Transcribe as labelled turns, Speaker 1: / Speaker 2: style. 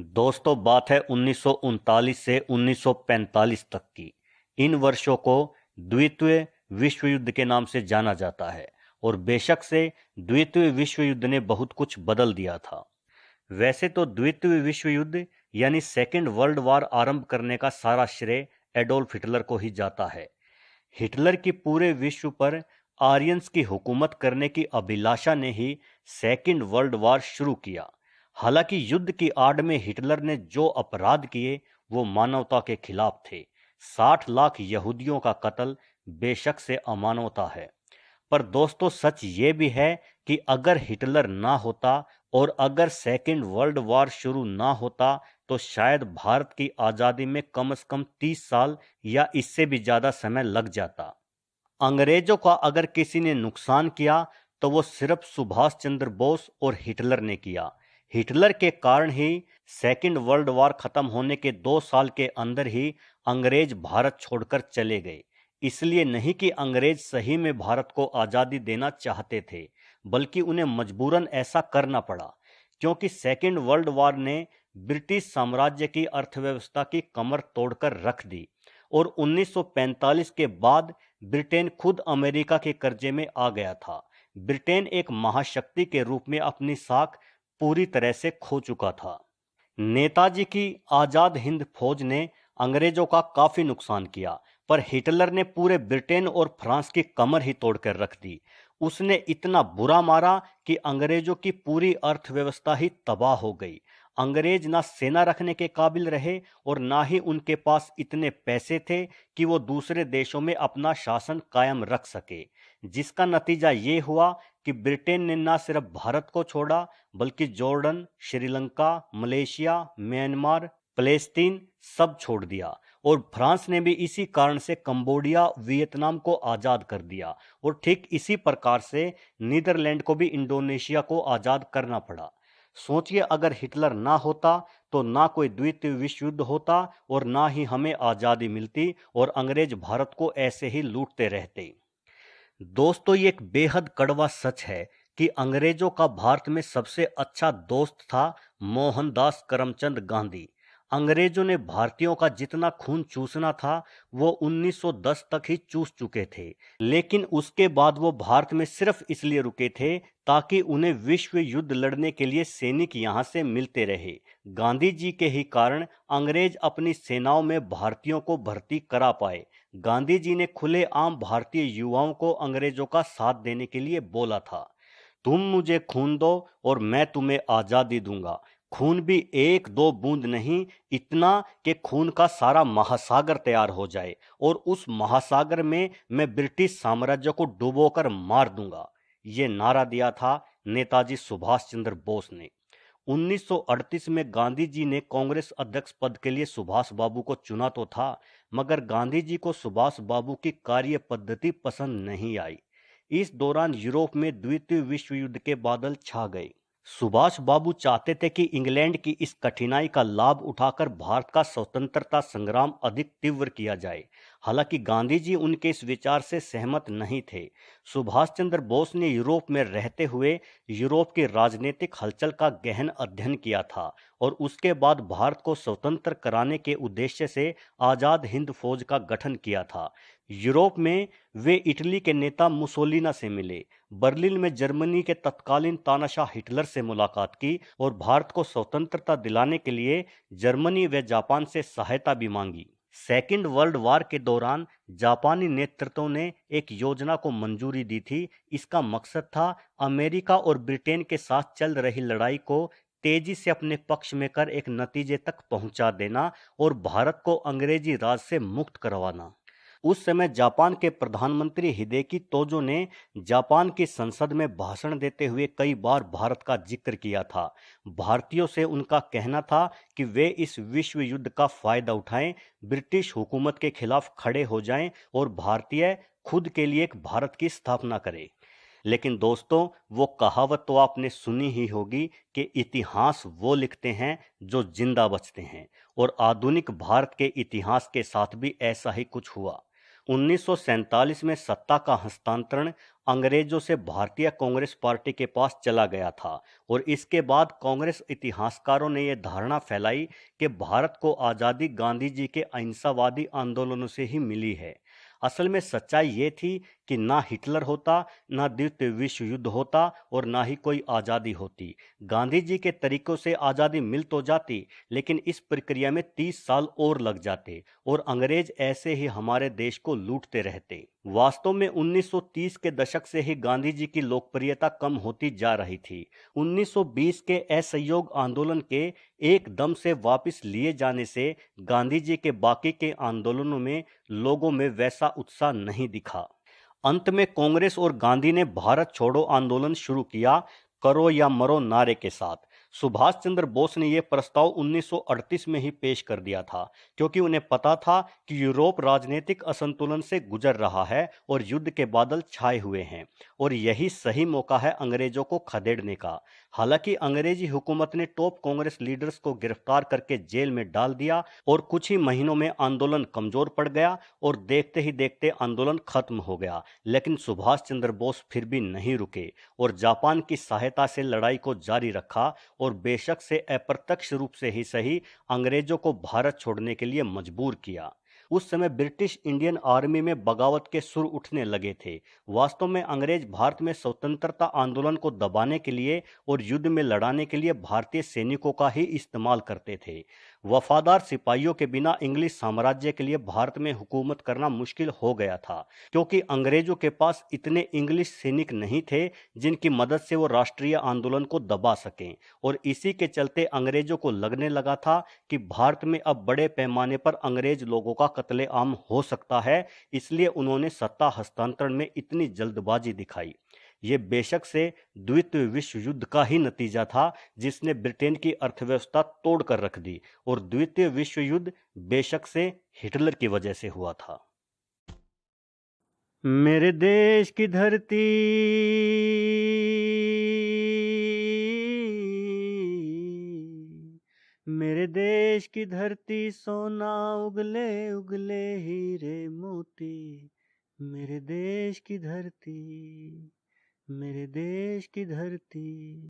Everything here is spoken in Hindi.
Speaker 1: दोस्तों, बात है 1939 से 1945 तक की। इन वर्षों को द्वितीय विश्व युद्ध के नाम से जाना जाता है और बेशक से द्वितीय विश्व युद्ध ने बहुत कुछ बदल दिया था। वैसे तो द्वितीय विश्व युद्ध यानी सेकेंड वर्ल्ड वॉर आरंभ करने का सारा श्रेय एडोल्फ हिटलर को ही जाता है। हिटलर की पूरे विश्व पर आर्यंस की हुकूमत करने की अभिलाषा ने ही सेकेंड वर्ल्ड वॉर शुरू किया। हालांकि युद्ध की आड़ में हिटलर ने जो अपराध किए वो मानवता के खिलाफ थे। 60 लाख यहूदियों का कत्ल बेशक से अमानवता है। पर दोस्तों, सच ये भी है कि अगर हिटलर ना होता और अगर सेकेंड वर्ल्ड वॉर शुरू ना होता तो शायद भारत की आजादी में कम से कम 30 साल या इससे भी ज्यादा समय लग जाता। अंग्रेजों का अगर किसी ने नुकसान किया तो वो सिर्फ सुभाष चंद्र बोस और हिटलर ने किया। हिटलर के कारण ही सेकेंड वर्ल्ड वॉर खत्म होने के 2 साल के अंदर ही अंग्रेज भारत छोड़कर चले गए। इसलिए नहीं कि अंग्रेज सही में भारत को आजादी देना चाहते थे, बल्कि उन्हें मजबूरन ऐसा करना पड़ा, क्योंकि सेकेंड वर्ल्ड वॉर ने ब्रिटिश साम्राज्य की अर्थव्यवस्था की कमर तोड़कर रख दी और 1945 के बाद ब्रिटेन खुद अमेरिका के कर्जे में आ गया था। ब्रिटेन एक महाशक्ति के रूप में अपनी साख पूरी तरह से खो चुका था। नेताजी की आजाद हिंद फौज ने अंग्रेजों का काफी नुकसान किया, पर हिटलर ने पूरे ब्रिटेन और फ्रांस की कमर ही तोड़कर रख दी। उसने इतना बुरा मारा कि अंग्रेजों की पूरी अर्थव्यवस्था ही तबाह हो गई। अंग्रेज ना सेना रखने के काबिल रहे और ना ही उनके पास इतने पैसे थे कि वो दूसरे देशों में अपना शासन कायम रख सके, जिसका नतीजा ये हुआ कि ब्रिटेन ने ना सिर्फ भारत को छोड़ा बल्कि जॉर्डन, श्रीलंका, मलेशिया, म्यांमार, फलस्तीन सब छोड़ दिया और फ्रांस ने भी इसी कारण से कंबोडिया, वियतनाम को आजाद कर दिया और ठीक इसी प्रकार से नीदरलैंड को भी इंडोनेशिया को आजाद करना पड़ा। सोचिए, अगर हिटलर ना होता तो ना कोई द्वितीय विश्व युद्ध होता और ना ही हमें आजादी मिलती और अंग्रेज भारत को ऐसे ही लूटते रहते। दोस्तों, ये एक बेहद कड़वा सच है कि अंग्रेजों का भारत में सबसे अच्छा दोस्त था मोहनदास करमचंद गांधी। अंग्रेजों ने भारतीयों का जितना खून चूसना था वो 1910 तक ही चूस चुके थे, लेकिन उसके बाद वो भारत में सिर्फ इसलिए रुके थे ताकि उन्हें विश्व युद्ध लड़ने के लिए सैनिक यहां से मिलते रहे। गांधी जी के ही कारण अंग्रेज अपनी सेनाओं में भारतीयों को भर्ती करा पाए। गांधी जी ने खुलेआम भारतीय युवाओं को अंग्रेजों का साथ देने के लिए बोला था, तुम मुझे खून दो और मैं तुम्हें आजादी दूंगा। खून भी एक दो बूंद नहीं, इतना कि खून का सारा महासागर तैयार हो जाए और उस महासागर में मैं ब्रिटिश साम्राज्य को डुबोकर मार दूंगा। ये नारा दिया था नेताजी सुभाष चंद्र बोस ने। 1938 में गांधी जी ने कांग्रेस अध्यक्ष पद के लिए सुभाष बाबू को चुना तो था, मगर गांधी जी को सुभाष बाबू की कार्य पद्धति पसंद नहीं आई। इस दौरान यूरोप में द्वितीय विश्व युद्ध के बादल छा गए। सुभाष बाबू चाहते थे कि इंग्लैंड की इस कठिनाई का लाभ उठाकर भारत का स्वतंत्रता संग्राम अधिक तीव्र किया जाए। हालांकि गांधी जी उनके इस विचार से सहमत नहीं थे। सुभाष चंद्र बोस ने यूरोप में रहते हुए यूरोप की राजनीतिक हलचल का गहन अध्ययन किया था और उसके बाद भारत को स्वतंत्र कराने के उद्देश्य से आजाद हिंद फौज का गठन किया था। यूरोप में वे इटली के नेता मुसोलिना से मिले, बर्लिन में जर्मनी के तत्कालीन तानाशाह हिटलर से मुलाकात की और भारत को स्वतंत्रता दिलाने के लिए जर्मनी व जापान से सहायता भी मांगी। सेकेंड वर्ल्ड वॉर के दौरान जापानी नेतृत्व ने एक योजना को मंजूरी दी थी। इसका मकसद था अमेरिका और ब्रिटेन के साथ चल रही लड़ाई को तेजी से अपने पक्ष में कर एक नतीजे तक पहुंचा देना और भारत को अंग्रेजी राज से मुक्त करवाना। उस समय जापान के प्रधानमंत्री हिदेकी तोजो ने जापान की संसद में भाषण देते हुए कई बार भारत का जिक्र किया था। भारतीयों से उनका कहना था कि वे इस विश्व युद्ध का फायदा उठाएं, ब्रिटिश हुकूमत के खिलाफ खड़े हो जाएं और भारतीय खुद के लिए एक भारत की स्थापना करें। लेकिन दोस्तों, वो कहावत तो आपने सुनी ही होगी कि इतिहास वो लिखते हैं जो जिंदा बचते हैं, और आधुनिक भारत के इतिहास के साथ भी ऐसा ही कुछ हुआ। 1947 में सत्ता का हस्तांतरण अंग्रेजों से भारतीय कांग्रेस पार्टी के पास चला गया था और इसके बाद कांग्रेस इतिहासकारों ने यह धारणा फैलाई कि भारत को आज़ादी गांधी जी के अहिंसावादी आंदोलनों से ही मिली है। असल में सच्चाई ये थी कि ना हिटलर होता, ना द्वितीय विश्व युद्ध होता और ना ही कोई आज़ादी होती। गांधी जी के तरीकों से आज़ादी मिल तो जाती, लेकिन इस प्रक्रिया में 30 साल और लग जाते और अंग्रेज ऐसे ही हमारे देश को लूटते रहते। वास्तव में 1930 के दशक से ही गांधी जी की लोकप्रियता कम होती जा रही थी। 1920 के असहयोग आंदोलन के एकदम से वापस लिए जाने से गांधी जी के बाकी के आंदोलनों में लोगों में वैसा उत्साह नहीं दिखा। अंत में कांग्रेस और गांधी ने भारत छोड़ो आंदोलन शुरू किया, करो या मरो नारे के साथ। सुभाष चंद्र बोस ने यह प्रस्ताव 1938 में ही पेश कर दिया था, क्योंकि उन्हें पता था कि यूरोप राजनीतिक असंतुलन से गुजर रहा है और युद्ध के बादल छाए हुए हैं और यही सही मौका है अंग्रेजों को खदेड़ने का। हालांकि अंग्रेजी हुकूमत ने टॉप कांग्रेस लीडर्स को गिरफ्तार करके जेल में डाल दिया और कुछ ही महीनों में आंदोलन कमजोर पड़ गया और देखते ही देखते आंदोलन खत्म हो गया। लेकिन सुभाष चंद्र बोस फिर भी नहीं रुके और जापान की सहायता से लड़ाई को जारी रखा और बेशक से अप्रत्यक्ष रूप से ही सही अंग्रेजों को भारत छोड़ने के लिए मजबूर किया। उस समय ब्रिटिश इंडियन आर्मी में बगावत के सुर उठने लगे थे। वास्तव में अंग्रेज भारत में स्वतंत्रता आंदोलन को दबाने के लिए और युद्ध में लड़ाने के लिए भारतीय सैनिकों का ही इस्तेमाल करते थे। वफादार सिपाहियों के बिना इंग्लिश साम्राज्य के लिए भारत में हुकूमत करना मुश्किल हो गया था, क्योंकि अंग्रेजों के पास इतने इंग्लिश सैनिक नहीं थे जिनकी मदद से वो राष्ट्रीय आंदोलन को दबा सकें। और इसी के चलते अंग्रेजों को लगने लगा था कि भारत में अब बड़े पैमाने पर अंग्रेज लोगों का कत्लेआम हो सकता है, इसलिए उन्होंने सत्ता हस्तांतरण में इतनी जल्दबाजी दिखाई। ये बेशक से द्वितीय विश्व युद्ध का ही नतीजा था, जिसने ब्रिटेन की अर्थव्यवस्था तोड़कर रख दी और द्वितीय विश्व युद्ध बेशक से हिटलर की वजह से हुआ था। मेरे देश की धरती, मेरे देश की धरती, सोना उगले उगले हीरे मोती। मेरे देश की धरती, मेरे देश की धरती।